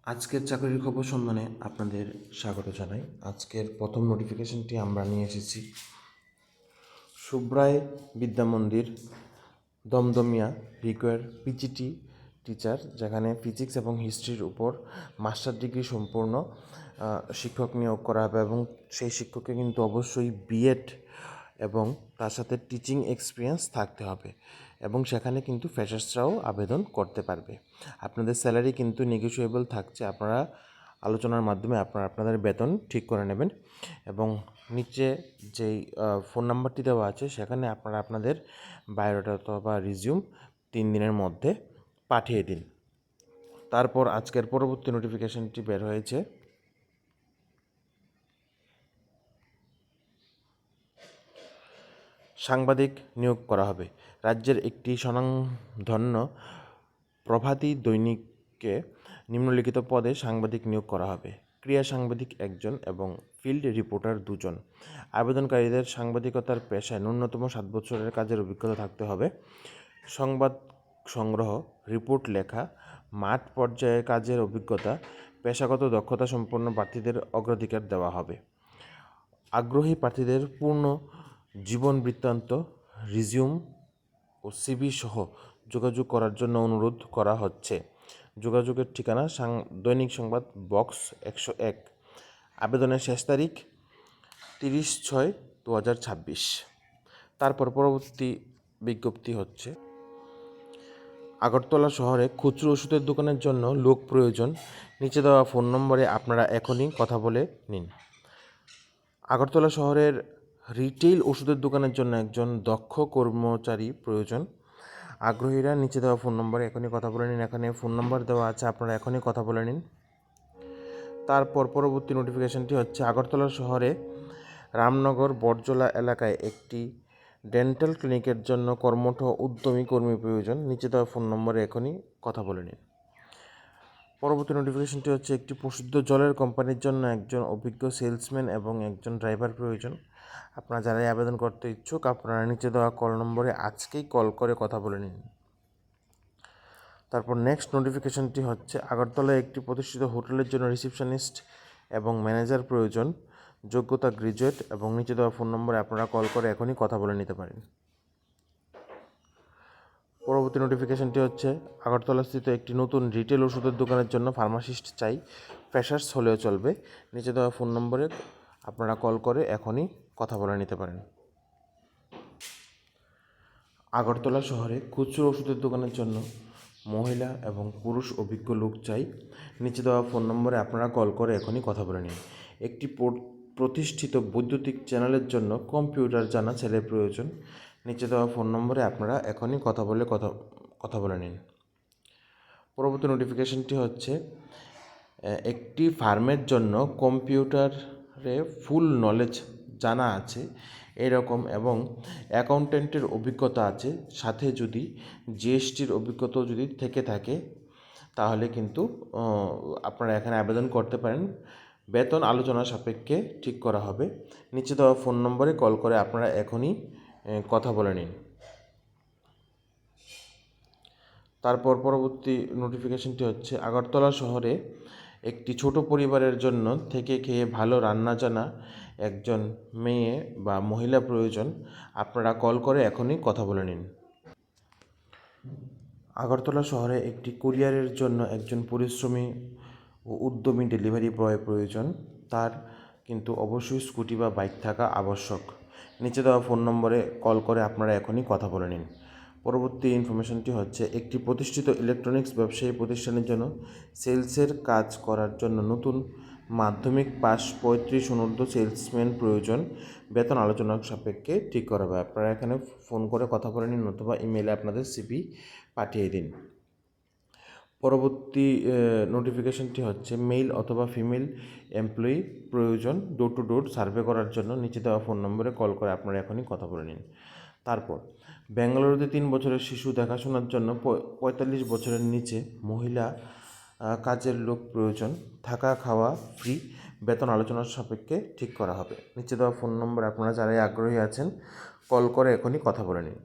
আজকের চাকরির খবর সম্মানে আপনাদের স্বাগত জানাই। আজকের প্রথম নোটিফিকেশনটি আমরা নিয়ে এসেছি সুব্রায় বিদ্যা মন্দির, দমদমিয়া রিকোয়ার পিজিটি টিচার, যেখানে ফিজিক্স এবং হিস্ট্রির উপর মাস্টার ডিগ্রি সম্পূর্ণ শিক্ষক নিয়োগ করা হবে এবং সেই শিক্ষককে কিন্তু অবশ্যই বিএড এবং তার সাথে টিচিং এক্সপিরিয়েন্স থাকতে হবে এবং সেখানে কিন্তু ফ্রেশার্সরাও আবেদন করতে পারবে। আপনাদের স্যালারি কিন্তু নেগোশিয়েবল থাকছে, আপনারা আলোচনার মাধ্যমে আপনাদের বেতন ঠিক করে নেবেন এবং নিচে যেই ফোন নাম্বারটি দেওয়া আছে সেখানে আপনারা আপনাদের বায়োডাটা অথবা রিজিউম 3 দিনের মধ্যে পাঠিয়ে দিন। তারপর আজকের পরবর্তী নোটিফিকেশনটি বের হয়েছে সাংবাদিক নিয়োগ করা হবে। রাজ্যের একটি স্বনামধন্য প্রভাতী দৈনিককে নিম্নলিখিত পদে সাংবাদিক নিয়োগ করা হবে। ক্রীড়া সাংবাদিক 1 জন এবং ফিল্ড রিপোর্টার 2 জন। আবেদনকারীদের সাংবাদিকতার পেশায় ন্যূনতম 7 বছরের কাজের অভিজ্ঞতা থাকতে হবে। সংবাদ সংগ্রহ, রিপোর্ট লেখা, মাঠ পর্যায়ে কাজের অভিজ্ঞতা, পেশাগত দক্ষতা সম্পন্ন প্রার্থীদের অগ্রাধিকার দেওয়া হবে। আগ্রহী প্রার্থীদের পূর্ণ জীবন বৃত্তান্ত, রিজিউম ও সিভি সহ যোগাযোগ করার জন্য অনুরোধ করা হচ্ছে। যোগাযোগের ঠিকানা দৈনিক সংবাদ, বক্স 101। আবেদনের শেষ তারিখ 30/6/2026। তারপর পরবর্তী বিজ্ঞপ্তি হচ্ছে আগরতলা শহরে খুচরো ওষুধের দোকানের জন্য লোক প্রয়োজন। নিচে দেওয়া ফোন নম্বরে আপনারা এখনই কথা বলে নিন। আগরতলা শহরের রিটেইল ওষুধের দোকানের জন্য একজন দক্ষ কর্মচারী প্রয়োজন। আগ্রহীরা নিচে দেওয়া ফোন নম্বরে এখনই কথা বলে নিন। এখানে ফোন নম্বর দেওয়া আছে, আপনারা এখনই কথা বলে নিন। তারপর পরবর্তী নোটিফিকেশনটি হচ্ছে আগরতলা শহরে রামনগর বটজলা এলাকায় একটি ডেন্টাল ক্লিনিকের জন্য কর্মঠ উদ্যমী কর্মী প্রয়োজন। নিচে দেওয়া ফোন নম্বরে এখনই কথা বলে নিন। পরবর্তী নোটিফিকেশনটি হচ্ছে একটি প্রসিদ্ধ জলের কোম্পানির জন্য একজন অভিজ্ঞ সেলসম্যান এবং একজন ড্রাইভার প্রয়োজন। আপনারা যারাই আবেদন করতে ইচ্ছুক আপনারা নিচে দেওয়া কল নম্বরে আজকেই কল করে কথা বলে নিন। তারপর নেক্সট নোটিফিকেশনটি হচ্ছে আগরতলায় একটি প্রতিষ্ঠিত হোটেলের জন্য রিসেপশনিস্ট এবং ম্যানেজার প্রয়োজন। যোগ্যতা গ্র্যাজুয়েট এবং নিচে দেওয়া ফোন নম্বরে আপনারা কল করে এখনই কথা বলে নিতে পারেন। পরবর্তী নোটিফিকেশনটি হচ্ছে আগরতলাস্থিত একটি নতুন রিটেল ওষুধের দোকানের জন্য ফার্মাসিস্ট চাই, ফ্রেশার্স হলেও চলবে। নিচে দেওয়া ফোন নম্বরে আপনারা কল করে এখনই কথা বলে নিতে পারেন। আগরতলা শহরে খুচরো ওষুধের দোকানের জন্য মহিলা এবং পুরুষ অভিজ্ঞ লোক চাই। নিচে দেওয়া ফোন নম্বরে আপনারা কল করে এখনই কথা বলে নিন। একটি প্রতিষ্ঠিত বৈদ্যুতিক চ্যানেলের জন্য কম্পিউটার জানা ছেলে প্রয়োজন। নিচে দেওয়া ফোন নম্বরে আপনারা এখনই কথা বলে নিন। পরবর্তী নোটিফিকেশনটি হচ্ছে একটি ফার্মের জন্য কম্পিউটারে ফুল নলেজ জানা আছে এরকম এবং অ্যাকাউন্টেন্টের অভিজ্ঞতা আছে, সাথে যদি জিএসটির অভিজ্ঞতাও যদি থেকে থাকে তাহলে কিন্তু আপনারা এখানে আবেদন করতে পারেন। বেতন আলোচনা সাপেক্ষে ঠিক করা হবে। নিচে দেওয়া ফোন নম্বরে কল করে আপনারা এখনই কথা বলে নিন। তারপর পরবর্তী নোটিফিকেশনটি হচ্ছে আগরতলা শহরে একটি ছোট পরিবারের জন্য থেকে খেয়ে ভালো রান্না জানা একজন মেয়ে বা মহিলা প্রয়োজন। আপনারা কল করে এখনই কথা বলে নিন। আগরতলা শহরে একটি কুরিয়ারের জন্য একজন পরিশ্রমী ও উদ্যমী ডেলিভারি বয় প্রয়োজন। তার কিন্তু অবশ্যই স্কুটি বা বাইক থাকা আবশ্যক। নিচে দেওয়া ফোন নম্বরে কল করে আপনারা এখনই কথা বলে নিন। পরবর্তী ইনফরমেশনটি হচ্ছে একটি প্রতিষ্ঠিত ইলেকট্রনিক্স ব্যবসায়ী প্রতিষ্ঠানের জন্য সেলসের কাজ করার জন্য নতুন মাধ্যমিক পাস 35 অনূর্ধ্ব সেলসম্যান প্রয়োজন। বেতন আলোচনা সাপেক্ষে ঠিক করা হবে। আপনারা এখানে ফোন করে কথা বলে নিন অথবা ইমেলে আপনাদের সিভি পাঠিয়ে দিন। পরবর্তী নোটিফিকেশনটি হচ্ছে মেল অথবা ফিমেল এমপ্লয়ি প্রয়োজন ডোর টু ডোর সার্ভে করার জন্য। নিচে দেওয়া ফোন নম্বরে কল করে আপনারা এখনই কথা বলে নিন। তারপর বেঙ্গালুরুতে 3 বছরের শিশু দেখাশোনার জন্য 45 বছরের নিচে মহিলা কাজের লোক প্রয়োজন। থাকা খাওয়া ফ্রি, বেতন আলোচনার সাপেক্ষে ঠিক করা হবে। নিচে দেওয়া ফোন নম্বর আপনারা যারাই আগ্রহী আছেন কল করে এখনই কথা বলে নিন।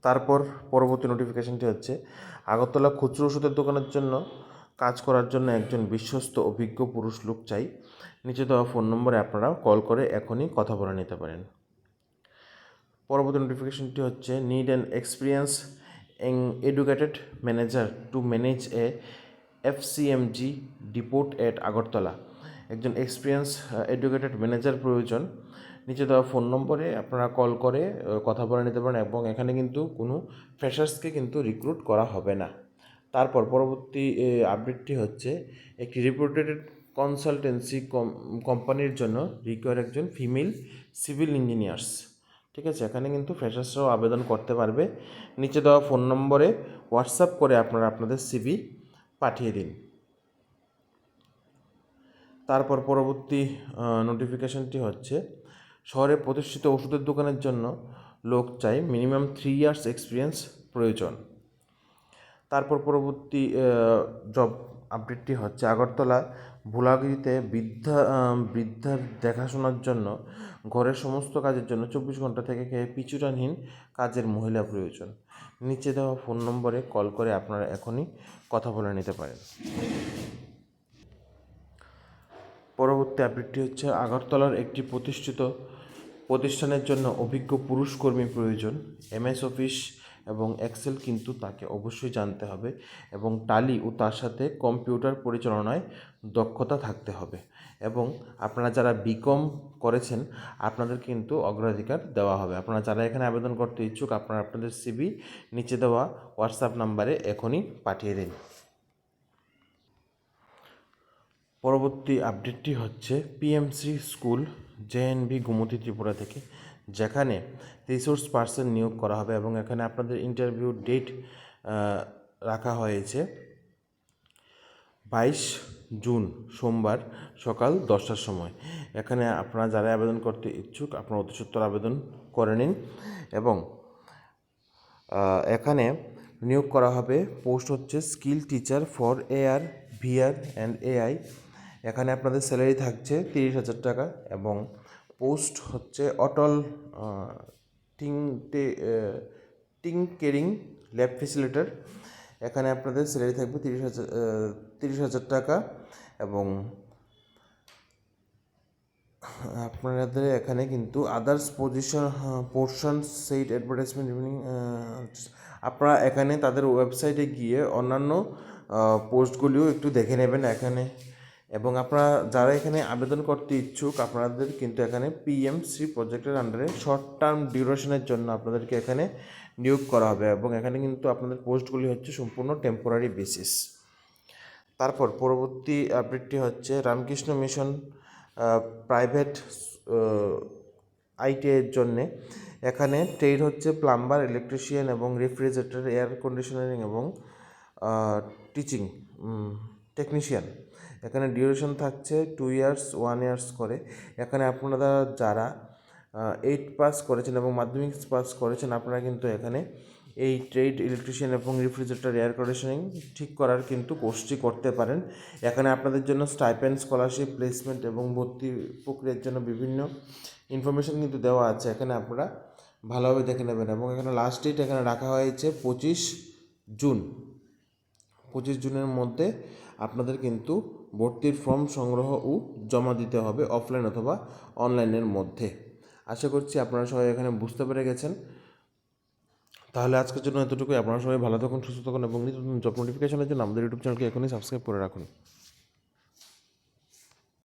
তারপর পরবর্তী নোটিফিকেশনটি হচ্ছে আগরতলা খুচরো ওষুধের দোকানের জন্য কাজ করার জন্য একজন বিশ্বস্ত অভিজ্ঞ পুরুষ লোক চাই। নিচে দেওয়া ফোন নম্বরে আপনারা কল করে এখনই কথা বলে নিতে পারেন। পরবর্তী নোটিফিকেশনটি হচ্ছে need an experience educated manager to manage a FCMG depot at Agartala. একজন এক্সপিরিয়েন্স এডুকেটেড ম্যানেজার প্রয়োজন। নিচে দেওয়া ফোন নম্বরে আপনারা কল করে কথা বলে নিতে পারেন এবং এখানে কিন্তু কোনো ফ্রেশার্সকে কিন্তু রিক্রুট করা হবে না। তারপর পরবর্তী আপডেটটি হচ্ছে একটি রিপোর্টেড কনসালটেন্সি কোম্পানির জন্য রিকোয়ার একজন ফিমেল সিভিল ইঞ্জিনিয়ার্স। ঠিক আছে, এখানে কিন্তু ফ্রেশার্সরাও আবেদন করতে পারবে। নিচে দেওয়া ফোন নম্বরে হোয়াটসঅ্যাপ করে আপনারা আপনাদের সিভি পাঠিয়ে দিন। তারপর পরবর্তী নোটিফিকেশনটি হচ্ছে শহরে প্রতিষ্ঠিত ওষুধের দোকানের জন্য লোক চাই, মিনিমাম 3 ইয়ার্স এক্সপিরিয়েন্স প্রয়োজন। তারপর পরবর্তী জব আপডেটটি হচ্ছে আগরতলা ভোলাগিরিতে বৃদ্ধার দেখাশোনার জন্য ঘরের সমস্ত কাজের জন্য 24 ঘন্টা থেকে পিছুটানহীন কাজের মহিলা প্রয়োজন। নিচে দেওয়া ফোন নম্বরে কল করে আপনারা এখনই কথা বলে নিতে পারেন। পরবর্তী আপডেটটি হচ্ছে আগরতলার একটি প্রতিষ্ঠানের জন্য অভিজ্ঞ পুরুষ কর্মী প্রয়োজন। এমএস অফিস এবং এক্সেল কিন্তু তাকে অবশ্যই জানতে হবে এবং টালি ও তার সাথে কম্পিউটার পরিচালনায় দক্ষতা থাকতে হবে। এবং আপনারা যারা বিকম করেছেন আপনাদের কিন্তু অগ্রাধিকার দেওয়া হবে। আপনারা যারা এখানে আবেদন করতে ইচ্ছুক আপনারা আপনাদের সিভি নিচে দেওয়া হোয়াটসঅ্যাপ নাম্বারে এখনই পাঠিয়ে দিন। পরবর্তী আপডেটটি হচ্ছে PMC school JNV Gomati Tripura থেকে, যেখানে রিসোর্স পার্সন নিয়োগ করা হবে এবং এখানে আপনাদের ইন্টারভিউ ডেট রাখা হয়েছে 22 জুন সোমবার সকাল 10টার সময়। এখানে আপনারা যারা আবেদন করতে ইচ্ছুক আপনারা অতি সত্বর আবেদন করে নিন এবং এখানে নিয়োগ করা হবে। পোস্ট হচ্ছে skill teacher for AR VR and AI. এখানে আপনাদের স্যালারি থাকছে 30,000 টাকা এবং পোস্ট হচ্ছে অটল টিংকেরিং ল্যাব ফেসিলিটার। এখানে আপনাদের স্যালারি থাকবে 30,000 টাকা এবং আপনাদের এখানে কিন্তু আদার্স পোর্শন সেইট অ্যাডভার্টাইজমেন্ট ইভিনিং। আপনারা এখানে তাদের ওয়েবসাইটে গিয়ে অন্যান্য পোস্টগুলিও একটু দেখে নেবেন এখানে। এবং আপনারা যারা এখানে আবেদন করতে ইচ্ছুক আপনাদের কিন্তু এখানে পিএমসি প্রজেক্টের আন্ডারে শর্ট টার্ম ডিউরেশনের জন্য আপনাদেরকে এখানে নিয়োগ করা হবে এবং এখানে কিন্তু আপনাদের পোস্টগুলি হচ্ছে সম্পূর্ণ টেম্পোরারি বেসিস। তারপর পরবর্তী আপডেটটি হচ্ছে রামকৃষ্ণ মিশন প্রাইভেট আইটিআইয়ের জন্যে এখানে ট্রেড হচ্ছে প্লাম্বার, ইলেকট্রিশিয়ান এবং রেফ্রিজারেটর, এয়ার কন্ডিশনারিং এবং টিচিং টেকনিশিয়ান। এখানে ডিউরেশন থাকছে 2 ইয়ার্স 1 ইয়ার্স করে। এখানে আপনারা যারা 8 পাস করেছেন এবং মাধ্যমিক পাস করেছেন আপনারা কিন্তু এখানে এই ট্রেড ইলেকট্রিশিয়ান এবং রেফ্রিজারেটর এয়ার কন্ডিশনিং ঠিক করার কিন্তু কোর্সটি করতে পারেন। এখানে আপনাদের জন্য স্টাইপেন্ড, স্কলারশিপ, প্লেসমেন্ট এবং ভর্তি প্রক্রিয়ার জন্য বিভিন্ন ইনফরমেশন কিন্তু দেওয়া আছে। এখানে আপনারা ভালোভাবে দেখে নেবেন এবং এখানে লাস্ট ডেট এখানে রাখা হয়েছে 25 জুন। 25 জুনের মধ্যে আপনাদের কিন্তু ভর্তির ফর্ম সংগ্রহ ও জমা দিতে হবে অফলাইন অথবা অনলাইনের মধ্যে। আশা করছি আপনারা সবাই এখানে বুঝতে পেরে গেছেন। তাহলে আজকের জন্য এতটুকুই। আপনারা সবাই ভালো থাকুন, সুস্থ থাকুন এবং নিত্য নতুন জব নোটিফিকেশনের জন্য আমাদের ইউটিউব চ্যানেলকে এখনই সাবস্ক্রাইব করে রাখুন।